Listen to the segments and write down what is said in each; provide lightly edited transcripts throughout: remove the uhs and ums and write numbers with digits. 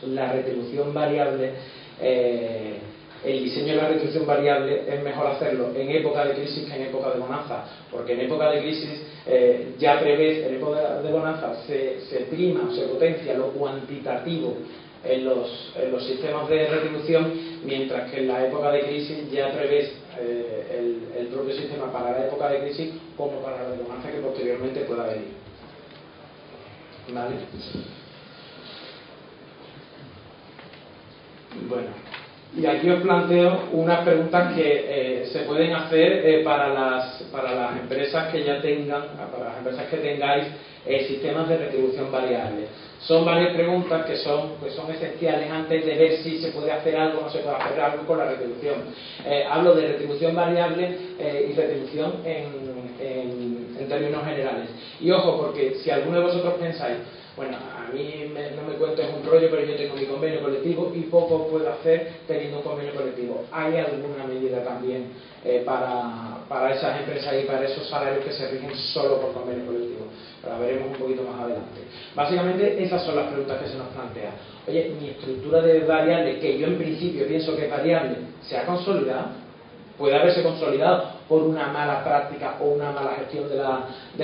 la retribución variable, el diseño de la retribución variable es mejor hacerlo en época de crisis que en época de bonanza, porque en época de crisis ya prevés, en época de bonanza se prima o se potencia lo cuantitativo en los sistemas de retribución, mientras que en la época de crisis ya prevés el propio sistema para la época de crisis como para la de bonanza que posteriormente pueda venir. ¿Vale? Bueno, y aquí os planteo unas preguntas que se pueden hacer para las empresas que ya tengan, para las empresas que tengáis sistemas de retribución variable. Son varias preguntas que son esenciales antes de ver si se puede hacer algo o no se puede hacer algo con la retribución. Hablo de retribución variable y retribución en términos generales. Y ojo, porque si alguno de vosotros pensáis, bueno, a mí no me cuentes un rollo, pero yo tengo mi convenio colectivo y poco puedo hacer teniendo un convenio colectivo. Hay alguna medida también para esas empresas y para esos salarios que se rigen solo por convenio colectivo. Pero la veremos un poquito más adelante. Básicamente esas son las preguntas que se nos plantean. Oye, mi estructura de variable, que yo en principio pienso que es variable, ¿se ha consolidado? Puede haberse consolidado por una mala práctica o una mala gestión de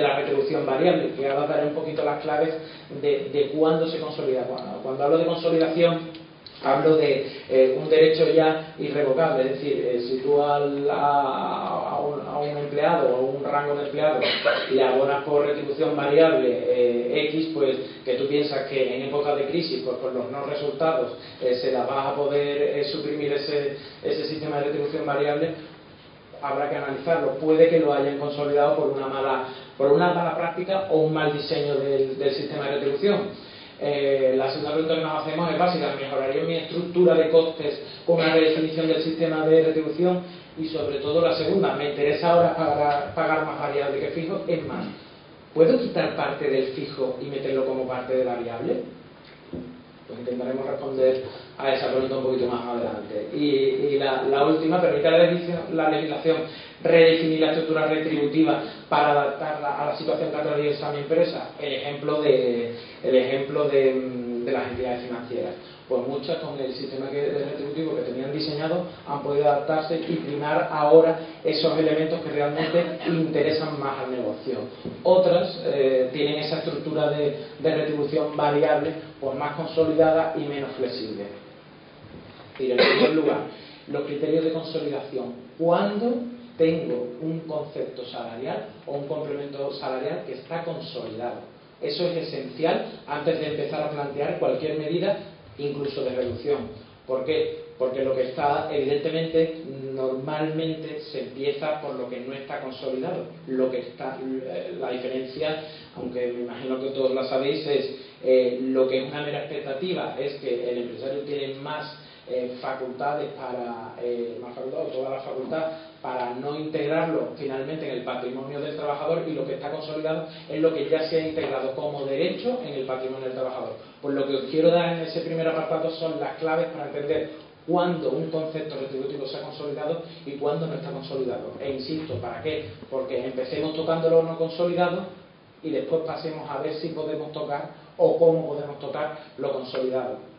la retribución variable, que ahora daré un poquito las claves de cuándo se consolida. Cuando hablo de consolidación, hablo de un derecho ya irrevocable, es decir, si tú a un empleado o a un rango de empleados le abonas por retribución variable X, pues que tú piensas que en época de crisis, pues por los no resultados se la vas a poder suprimir ese sistema de retribución variable, habrá que analizarlo. Puede que lo hayan consolidado por una mala práctica o un mal diseño del sistema de retribución. La segunda pregunta que nos hacemos es básica: ¿mejoraría mi estructura de costes con una redefinición del sistema de retribución? Y sobre todo la segunda, ¿me interesa ahora pagar más variable que fijo? Es más, ¿puedo quitar parte del fijo y meterlo como parte de variable? Pues intentaremos responder a esa pregunta un poquito más adelante. Y la última, ¿permite la legislación redefinir la estructura retributiva para adaptarla a la situación que atraviesa mi empresa? El ejemplo de las entidades financieras. Pues muchas, con el sistema retributivo que tenían diseñado, han podido adaptarse y primar ahora esos elementos que realmente interesan más al negocio. Otras tienen esa estructura de retribución variable pues más consolidada y menos flexible. Y en primer lugar, los criterios de consolidación. ¿Cuándo tengo un concepto salarial o un complemento salarial que está consolidado? Eso es esencial antes de empezar a plantear cualquier medida, incluso de reducción. ¿Por qué? Porque lo que está, evidentemente, normalmente se empieza por lo que no está consolidado. Lo que está, la diferencia, aunque me imagino que todos la sabéis, es lo que es una mera expectativa, es que el empresario tiene más facultades toda la facultad para no integrarlo finalmente en el patrimonio del trabajador, y lo que está consolidado es lo que ya se ha integrado como derecho en el patrimonio del trabajador. Pues lo que os quiero dar en ese primer apartado son las claves para entender cuándo un concepto retributivo se ha consolidado y cuándo no está consolidado. E insisto, ¿para qué? Porque empecemos tocando lo no consolidado y después pasemos a ver si podemos tocar o cómo podemos tocar lo consolidado.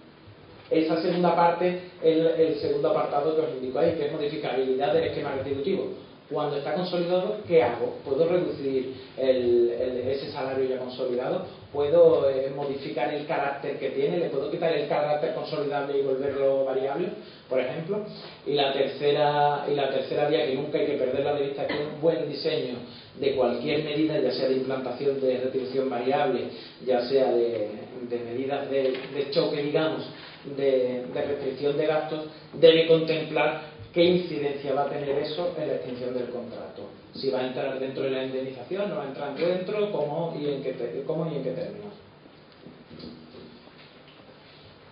Esa segunda parte es el segundo apartado que os indico ahí, que es modificabilidad del esquema retributivo. Cuando está consolidado, ¿qué hago? ¿Puedo reducir ese salario ya consolidado? ¿Puedo modificar el carácter que tiene? ¿Le puedo quitar el carácter consolidable y volverlo variable, por ejemplo? Y la tercera vía, que nunca hay que perderla de vista, es que un buen diseño de cualquier medida, ya sea de implantación de retribución variable, ya sea de medidas de choque, digamos, de restricción de gastos, debe contemplar qué incidencia va a tener eso en la extinción del contrato. Si va a entrar dentro de la indemnización, no va a entrar dentro, cómo y en qué términos.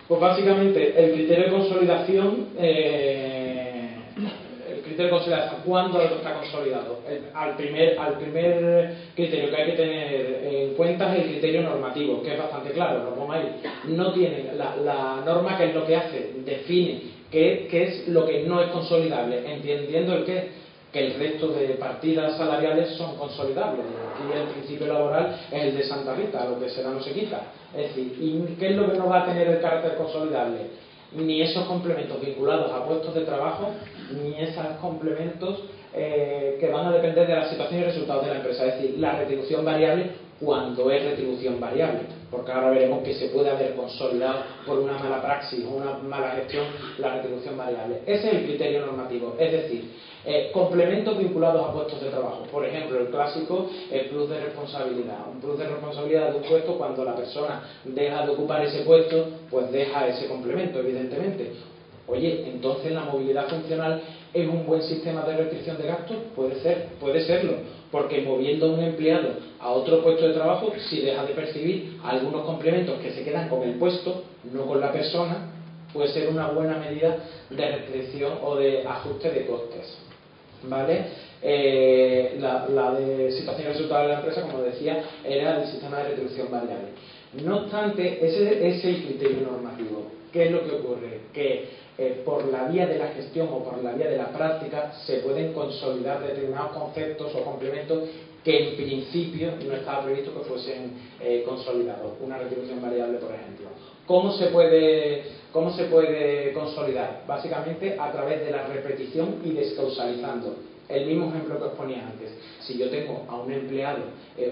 Pues básicamente el criterio de consolidación, ¿cuándo algo está consolidado? Al primer criterio que hay que tener en cuenta es el criterio normativo, que es bastante claro, lo pongo ahí. No tiene la norma, que es lo que hace, define qué es lo que no es consolidable, entendiendo el qué, que el resto de partidas salariales son consolidables. Aquí el principio laboral es el de Santa Rita, lo que se da no se quita. Es decir, ¿y qué es lo que no va a tener el carácter consolidable? Ni esos complementos vinculados a puestos de trabajo, ni esos complementos que van a depender de la situación y resultados de la empresa. Es decir, la retribución variable cuando es retribución variable, porque ahora veremos que se puede haber consolidado por una mala praxis o una mala gestión la retribución variable. Ese es el criterio normativo, es decir, complementos vinculados a puestos de trabajo. Por ejemplo, el clásico, el plus de responsabilidad. Un plus de responsabilidad de un puesto, cuando la persona deja de ocupar ese puesto, pues deja ese complemento, evidentemente. Oye, entonces la movilidad funcional es un buen sistema de restricción de gastos. Puede serlo, porque moviendo a un empleado a otro puesto de trabajo, si deja de percibir algunos complementos que se quedan con el puesto, no con la persona, puede ser una buena medida de restricción o de ajuste de costes, ¿vale? La de situación y resultados de la empresa, como decía, era el sistema de retribución variable. No obstante, ese es el criterio normativo. ¿Qué es lo que ocurre? Que por la vía de la gestión o por la vía de la práctica se pueden consolidar determinados conceptos o complementos que en principio no estaba previsto que fuesen consolidados. Una retribución variable, por ejemplo. ¿Cómo se puede consolidar? Básicamente a través de la repetición y descausalizando. El mismo ejemplo que os ponía antes. Si yo tengo a un empleado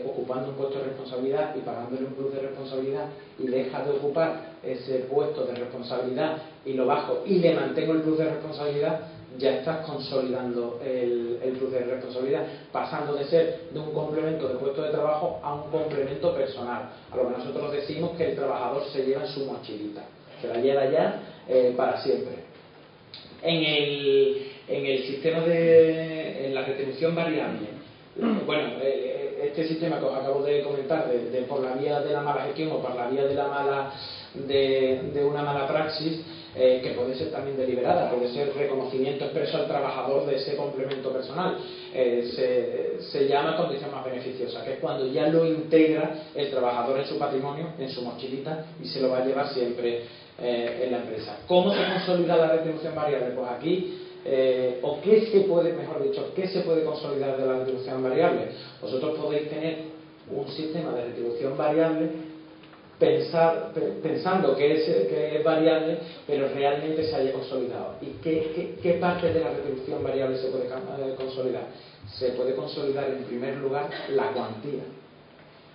ocupando un puesto de responsabilidad y pagándole un plus de responsabilidad y deja de ocupar ese puesto de responsabilidad y lo bajo y le mantengo el plus de responsabilidad, ya estás consolidando el plus de responsabilidad, pasando de ser de un complemento de puesto de trabajo a un complemento personal. A lo que nosotros decimos que el trabajador se lleva en su mochilita, se la lleva ya para siempre. En el sistema en la retribución variable, bueno, este sistema que os acabo de comentar, de por la vía de la mala gestión o por la vía de una mala praxis, que puede ser también deliberada, puede ser reconocimiento expreso al trabajador de ese complemento personal, se llama condición más beneficiosa, que es cuando ya lo integra el trabajador en su patrimonio, en su mochilita, y se lo va a llevar siempre en la empresa. ¿Cómo se consolida la retribución variable? Pues aquí, qué se puede consolidar de la retribución variable. Vosotros podéis tener un sistema de retribución variable pensando que es variable, pero realmente se haya consolidado. ¿Y qué parte de la retribución variable se puede consolidar? Se puede consolidar en primer lugar la cuantía.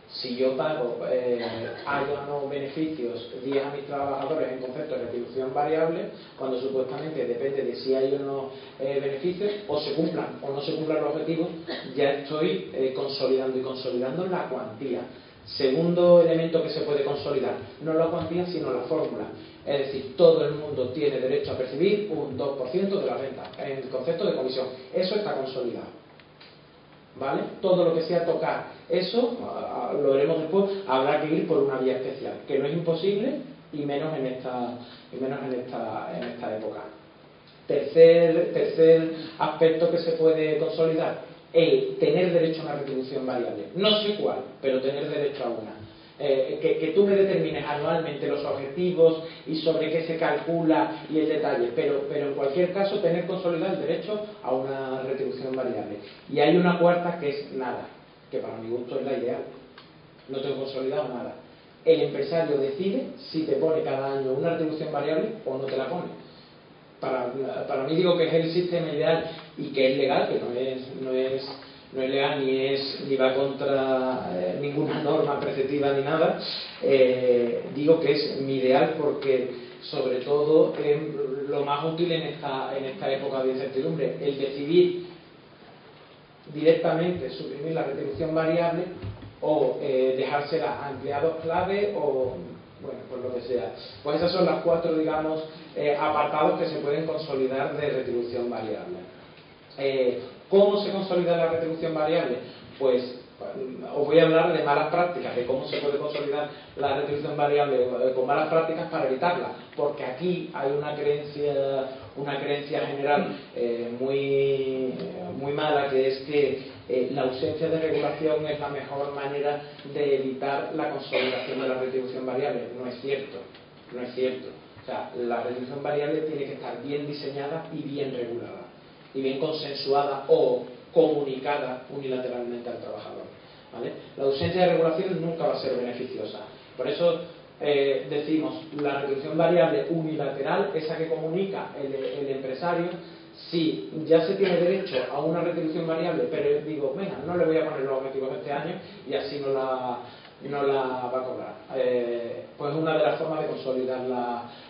Si yo pago, haya o no beneficios, 10 a mis trabajadores en concepto de retribución variable, cuando supuestamente depende de si hay o no beneficios, o se cumplan o no se cumplan los objetivos, ya estoy consolidando la cuantía. Segundo elemento que se puede consolidar, no la cuantía sino la fórmula. Es decir, todo el mundo tiene derecho a percibir un 2% de la renta en el concepto de comisión. Eso está consolidado, ¿vale? Todo lo que sea tocar eso, lo veremos después, habrá que ir por una vía especial, que no es imposible y menos en esta época. Tercer aspecto que se puede consolidar, el tener derecho a una retribución variable. No sé cuál, pero tener derecho a una. Que tú me determines anualmente los objetivos y sobre qué se calcula y el detalle, pero en cualquier caso tener consolidado el derecho a una retribución variable. Y hay una cuarta que es nada, que para mi gusto es la ideal. No tengo consolidado nada. El empresario decide si te pone cada año una retribución variable o no te la pone. Para mí digo que es el sistema ideal y que es legal, que no es legal ni va contra ninguna norma preceptiva ni nada. Digo que es mi ideal porque sobre todo es lo más útil en esta época de incertidumbre, el decidir directamente suprimir la retribución variable o dejársela a empleados clave o bueno, pues lo que sea. Pues esas son las 4, digamos, apartados que se pueden consolidar de retribución variable. ¿Cómo se consolida la retribución variable? Pues os voy a hablar de malas prácticas, de cómo se puede consolidar la retribución variable con malas prácticas para evitarla, porque aquí hay una creencia general muy mala, que es que la ausencia de regulación es la mejor manera de evitar la consolidación de la retribución variable. No es cierto. O sea, la retribución variable tiene que estar bien diseñada y bien regulada. y bien consensuada o comunicada unilateralmente al trabajador, ¿vale? La ausencia de regulación nunca va a ser beneficiosa. Por eso decimos la retribución variable unilateral, esa que comunica el empresario. Si ya se tiene derecho a una retribución variable, pero digo, venga, no le voy a poner los objetivos de este año y así no la va a cobrar, pues es una de las formas de consolidar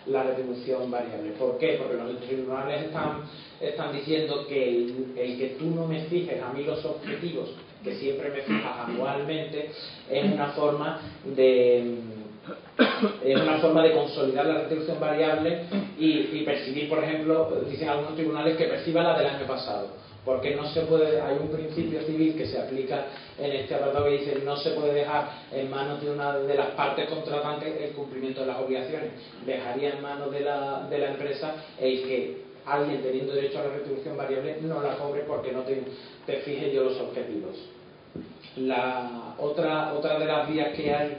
la retribución variable. ¿Por qué? Porque los tribunales están diciendo que el que tú no me fijes a mí los objetivos, que siempre me fijas anualmente, es una forma de consolidar la retribución variable y percibir, por ejemplo, dicen algunos tribunales que perciba la del año pasado, porque no se puede, hay un principio civil que se aplica en este apartado que dice no se puede dejar en manos de una de las partes contratantes el cumplimiento de las obligaciones, dejaría en manos de la empresa el que alguien teniendo derecho a la retribución variable no la cobre porque no te fijes yo los objetivos. Otra de las vías que hay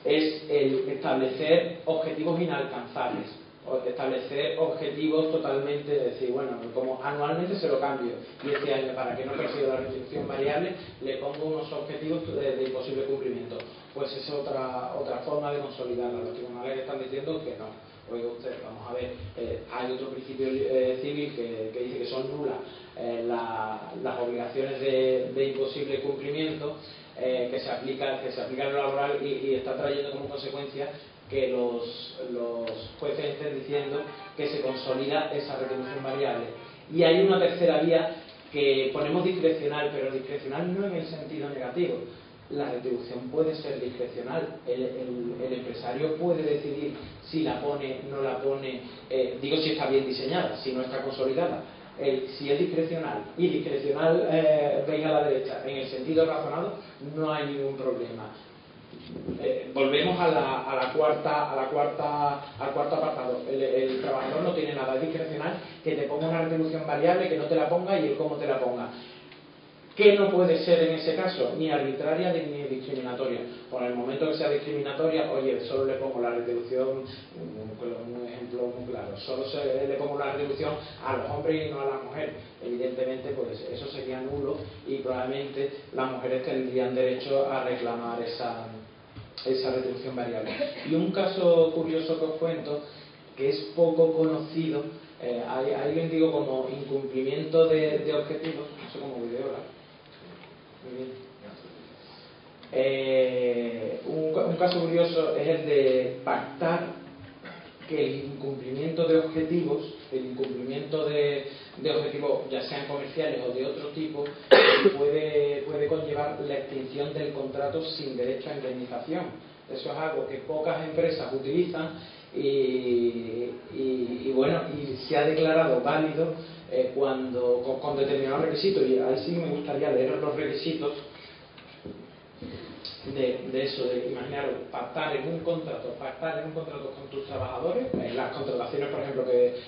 es el establecer objetivos inalcanzables, o establecer objetivos totalmente, decir, bueno, como anualmente se lo cambio y este año para que no persiga la retribución variable le pongo unos objetivos de imposible cumplimiento. Pues es otra forma de consolidarla. Los tribunales están diciendo que no. Oiga usted, vamos a ver, hay otro principio civil que dice que son nulas las obligaciones de imposible cumplimiento, que se aplica en lo laboral y está trayendo como consecuencia que los jueces estén diciendo que se consolida esa retribución variable. Y hay una tercera vía que ponemos discrecional, pero discrecional no en el sentido negativo. La retribución puede ser discrecional. El empresario puede decidir si la pone, no la pone, digo si está bien diseñada, si no está consolidada. Si es discrecional y discrecional veis a la derecha en el sentido razonado, no hay ningún problema. Volvemos al cuarto apartado. El trabajador no tiene nada, es discrecional, que te ponga una retribución variable, que no te la ponga y el cómo te la ponga. ¿Qué no puede ser en ese caso? Ni arbitraria ni discriminatoria. Por el momento que sea discriminatoria, oye, solo le pongo la retribución, un ejemplo muy claro, solo le pongo la retribución a los hombres y no a las mujeres. Evidentemente, pues eso sería nulo y probablemente las mujeres tendrían derecho a reclamar esa retribución variable. Y un caso curioso que os cuento, que es poco conocido, hay bien digo como incumplimiento de objetivos, no sé cómo video, ¿verdad? Muy bien. Un caso curioso es el de pactar que el incumplimiento de objetivos, ya sean comerciales o de otro tipo, puede conllevar la extinción del contrato sin derecho a indemnización. Eso es algo que pocas empresas utilizan y se ha declarado válido con determinados requisitos, y ahí sí me gustaría leer los requisitos de eso, de imaginaros, pactar en un contrato con tus trabajadores, en las contrataciones por ejemplo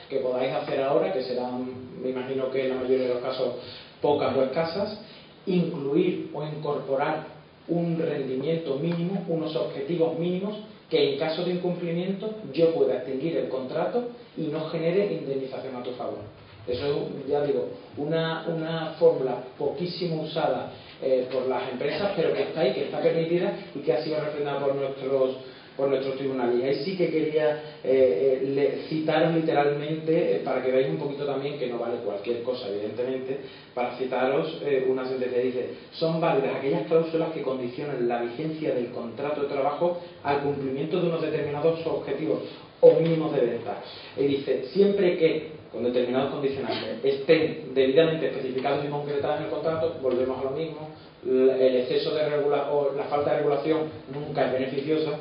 que podáis hacer ahora, que serán, me imagino que en la mayoría de los casos pocas o escasas, incluir o incorporar un rendimiento mínimo, unos objetivos mínimos que en caso de incumplimiento yo pueda extinguir el contrato y no genere indemnización a tu favor. Eso es, ya digo, una fórmula poquísimo usada por las empresas, pero que está ahí, que está permitida y que ha sido refrendada por nuestros tribunales. Y ahí sí que quería citaros literalmente, para que veáis un poquito también que no vale cualquier cosa, evidentemente, para citaros una sentencia que dice: son válidas aquellas cláusulas que condicionan la vigencia del contrato de trabajo al cumplimiento de unos determinados objetivos o mínimos de venta. Y dice, siempre que con determinados condicionantes estén debidamente especificados y concretados en el contrato, volvemos a lo mismo, el exceso de o la falta de regulación nunca es beneficiosa.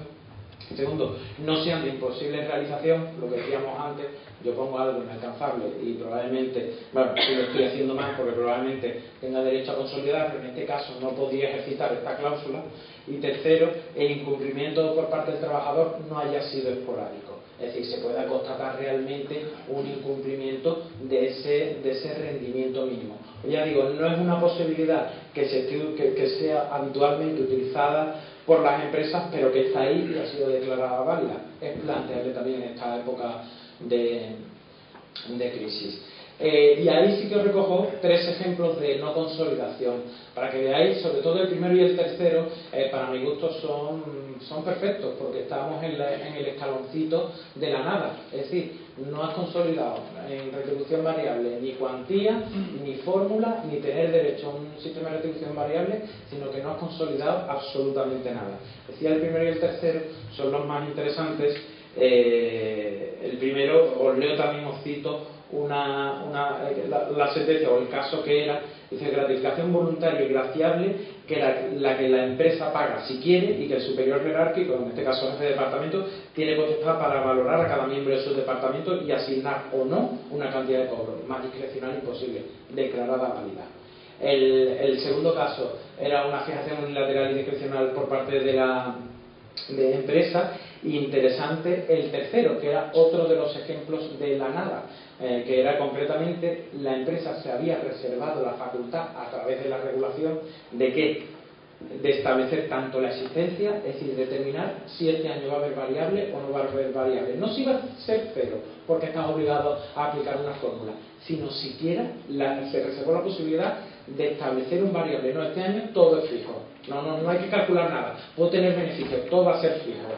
Segundo, no sean de imposible realización, lo que decíamos antes, yo pongo algo inalcanzable y probablemente, bueno, lo estoy haciendo mal porque probablemente tenga derecho a consolidar, pero en este caso no podría ejercitar esta cláusula. Y tercero, el incumplimiento por parte del trabajador no haya sido esporádico, es decir, se pueda constatar realmente un incumplimiento de ese rendimiento mínimo. Ya digo, no es una posibilidad que sea habitualmente utilizada por las empresas, pero que está ahí y ha sido declarada válida. Es planteable también en esta época de crisis. Y ahí sí que os recojo 3 ejemplos de no consolidación, para que veáis, sobre todo el primero y el tercero, para mi gusto son perfectos, porque estamos en el escaloncito de la nada. Es decir, no has consolidado en retribución variable ni cuantía, ni fórmula, ni tener derecho a un sistema de retribución variable, sino que no has consolidado absolutamente nada. Decía, el primero y el tercero son los más interesantes. El primero, os leo también, os cito la sentencia o el caso que era, dice: gratificación voluntaria y graciable, que era la que la empresa paga si quiere, y que el superior jerárquico, en este caso el jefe de departamento, tiene potestad para valorar a cada miembro de su departamento y asignar o no una cantidad de cobro. Más discrecional imposible, declarada válida. El segundo caso era una fijación unilateral y discrecional por parte de la empresa. Interesante el tercero, que era otro de los ejemplos de la nada, que era concretamente: la empresa se había reservado la facultad a través de la regulación de establecer tanto la existencia, es decir, determinar si este año va a haber variable o no va a haber variable. No si va a ser cero, porque estás obligado a aplicar una fórmula, sino siquiera se reservó la posibilidad de establecer un variable. No, este año todo es fijo, no hay que calcular nada, puedo tener beneficios, todo va a ser fijo.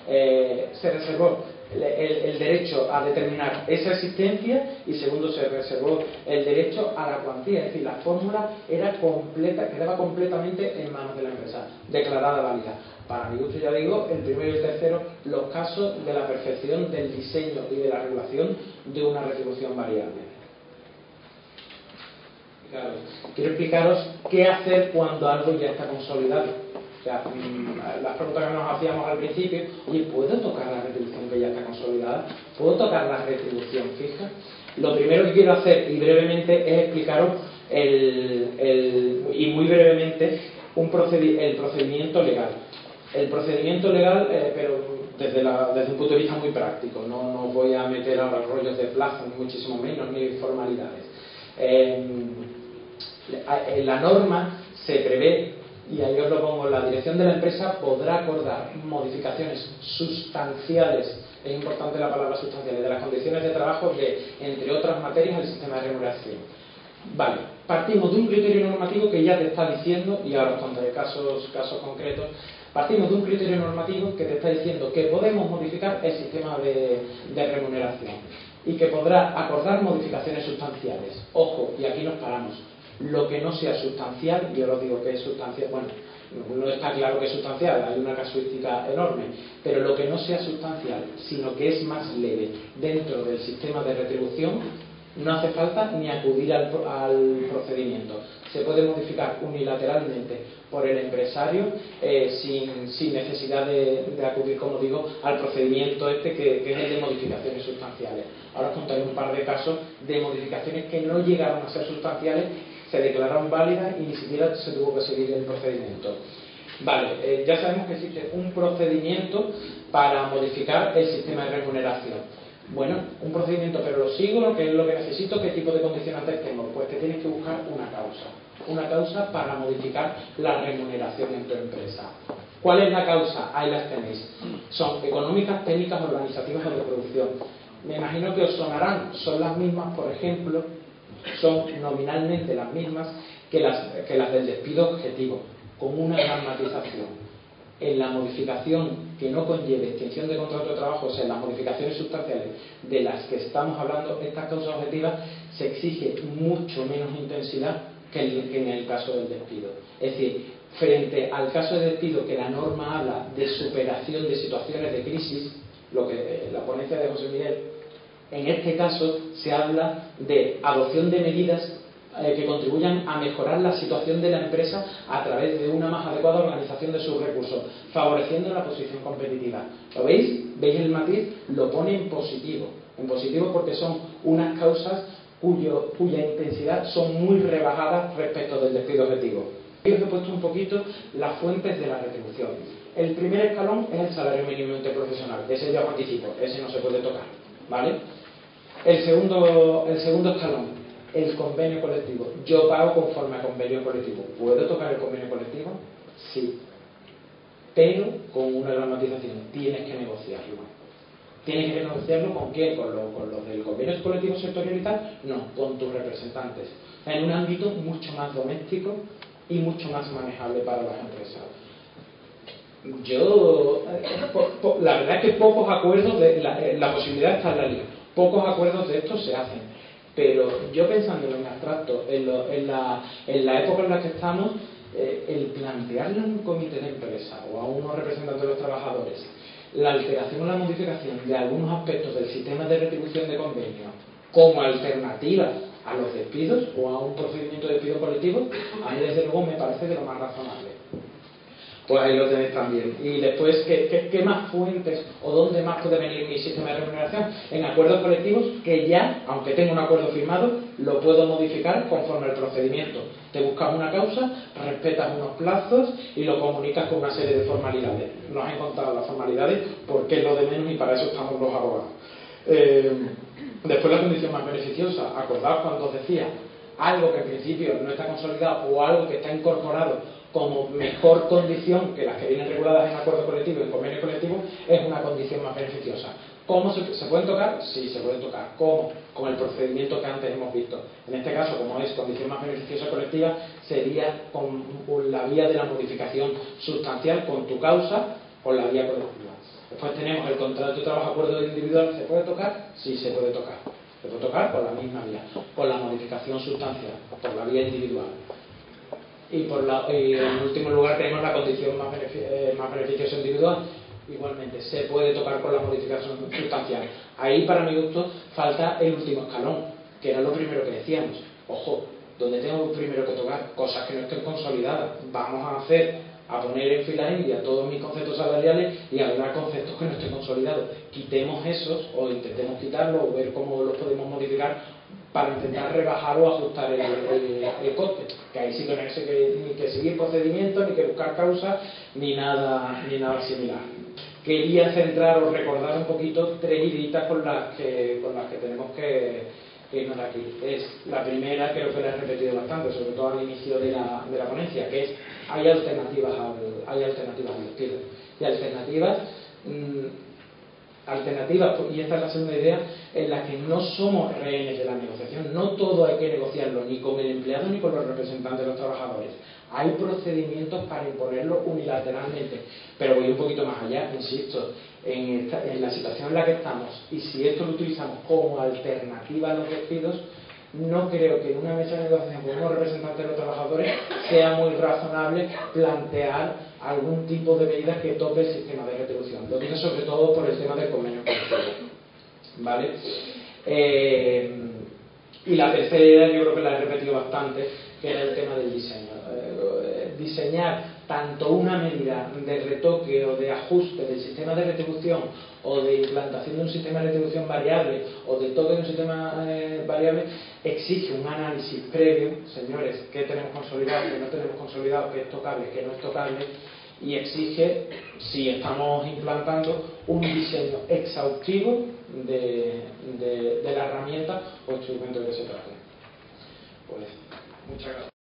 Se reservó el derecho a determinar esa existencia, y segundo, se reservó el derecho a la cuantía, es decir, la fórmula era completa, quedaba completamente en manos de la empresa, declarada válida. Para mi gusto, ya digo, el primero y el tercero, los casos de la perfección del diseño y de la regulación de una retribución variable. Claro, quiero explicaros qué hacer cuando algo ya está consolidado. O sea, las preguntas que nos hacíamos al principio: oye, ¿puedo tocar la retribución que ya está consolidada? ¿Puedo tocar la retribución fija? Lo primero que quiero hacer, y brevemente, es explicaros y muy brevemente, el procedimiento legal. El procedimiento legal, pero desde un punto de vista muy práctico. No os voy a meter ahora rollos de plazo, ni muchísimo menos, ni formalidades. La norma se prevé, y ahí os lo pongo: la dirección de la empresa podrá acordar modificaciones sustanciales, es importante la palabra sustanciales, de las condiciones de trabajo de, entre otras materias, el sistema de remuneración. Vale, partimos de un criterio normativo que ya te está diciendo, y ahora os contaré casos concretos. Partimos de un criterio normativo que te está diciendo que podemos modificar el sistema de remuneración y que podrá acordar modificaciones sustanciales. Ojo, y aquí nos paramos. Lo que no sea sustancial, yo os digo que es sustancial, bueno, no está claro que es sustancial, hay una casuística enorme, pero lo que no sea sustancial, sino que es más leve dentro del sistema de retribución, no hace falta ni acudir al procedimiento. Se puede modificar unilateralmente por el empresario, sin necesidad de acudir, como digo, al procedimiento que es el de modificaciones sustanciales. Ahora os contaré un par de casos de modificaciones que no llegaron a ser sustanciales, se declararon válidas y ni siquiera se tuvo que seguir el procedimiento. Vale, ya sabemos que existe un procedimiento para modificar el sistema de remuneración. Bueno, un procedimiento, pero lo sigo, ¿qué es lo que necesito? ¿Qué tipo de condicionantes tengo? Pues que tienes que buscar una causa para modificar la remuneración en tu empresa. ¿Cuál es la causa? Ahí las tenéis. Son económicas, técnicas, organizativas o de producción. Me imagino que os sonarán, son las mismas, por ejemplo, son nominalmente las mismas que las del despido objetivo, con una gran matización. En la modificación que no conlleve extinción de contrato de trabajo, o sea, en las modificaciones sustanciales de las que estamos hablando, estas causas objetivas, se exige mucho menos intensidad que en el caso del despido. Es decir, frente al caso de despido, que la norma habla de superación de situaciones de crisis, lo que la ponencia de José Miguel, en este caso se habla de adopción de medidas que contribuyan a mejorar la situación de la empresa a través de una más adecuada organización de sus recursos, favoreciendo la posición competitiva. ¿Lo veis? ¿Veis el matiz? Lo pone en positivo porque son unas causas cuya intensidad son muy rebajadas respecto del despido objetivo. Yo os he puesto un poquito las fuentes de la retribución. El primer escalón es el salario mínimo interprofesional, ese ya os anticipo, ese no se puede tocar, ¿vale? El segundo escalón, el convenio colectivo. Yo pago conforme a convenio colectivo. ¿Puedo tocar el convenio colectivo? Sí, pero con una gran matización: tienes que negociarlo. ¿Tienes que negociarlo con quién? ¿Con los del convenio colectivo sectorial y tal? No, con tus representantes. En un ámbito mucho más doméstico y mucho más manejable para las empresas. La verdad es que pocos acuerdos, la posibilidad está en la ley, pocos acuerdos de estos se hacen, pero yo pensándolo en abstracto, en la época en la que estamos, el plantearle a un comité de empresa o a unos representantes de los trabajadores la alteración o la modificación de algunos aspectos del sistema de retribución de convenio como alternativa a los despidos o a un procedimiento de despido colectivo, a mí desde luego me parece de lo más razonable. Pues ahí lo tenéis también. Y después, ¿qué más fuentes o dónde más puede venir mi sistema de remuneración? En acuerdos colectivos que ya, aunque tengo un acuerdo firmado, lo puedo modificar conforme al procedimiento. Te buscas una causa, respetas unos plazos y lo comunicas con una serie de formalidades. Nos han encontrado las formalidades porque es lo de menos y para eso estamos los abogados. Después la condición más beneficiosa. Acordaos cuando os decía algo que en principio no está consolidado o algo que está incorporado como mejor condición que las que vienen reguladas en acuerdo colectivo y en convenio colectivo, es una condición más beneficiosa. ¿Cómo se pueden tocar? Sí, se pueden tocar. ¿Cómo? Con el procedimiento que antes hemos visto. En este caso, como es condición más beneficiosa colectiva, sería con la vía de la modificación sustancial con tu causa o la vía colectiva. Después tenemos el contrato de trabajo acuerdo individual. ¿Se puede tocar? Sí, se puede tocar. Se puede tocar por la misma vía, con la modificación sustancial, por la vía individual. Y en último lugar tenemos la condición más beneficiosa individual. Igualmente se puede tocar con la modificación sustancial. Ahí para mi gusto falta el último escalón, que era lo primero que decíamos. Ojo, donde tengo primero que tocar cosas que no estén consolidadas. Vamos a poner en fila india todos mis conceptos salariales y habrá conceptos que no estén consolidados. Quitemos esos o intentemos quitarlos o ver cómo los podemos modificar para intentar rebajar o ajustar el coste, que ahí sí que no hay ni que seguir procedimientos, ni que buscar causas, ni nada similar. Quería centrar o recordar un poquito tres ideas con las que tenemos que irnos de aquí. La primera, creo que la he repetido bastante, sobre todo al inicio de la ponencia, que es hay alternativas al despido. Y alternativas, y esta es la segunda idea, en la que no somos rehenes de la negociación. No todo hay que negociarlo, ni con el empleado ni con los representantes de los trabajadores. Hay procedimientos para imponerlo unilateralmente, pero voy un poquito más allá, insisto, en la situación en la que estamos, y si esto lo utilizamos como alternativa a los despidos, no creo que en una mesa de negociación con unos representantes de los trabajadores sea muy razonable plantear algún tipo de medida que tope el sistema de retribución. Lo digo sobre todo por el tema del convenio colectivo, ¿vale? Y la tercera idea, yo creo que la he repetido bastante, que era el tema del diseño. Diseñar tanto una medida de retoque o de ajuste del sistema de retribución o de implantación de un sistema de retribución variable o de toque de un sistema variable exige un análisis previo, señores, qué tenemos consolidado, qué no tenemos consolidado, qué es tocable, qué no es tocable, y exige, si estamos implantando, un diseño exhaustivo de la herramienta o instrumento que se trate. Pues, muchas gracias.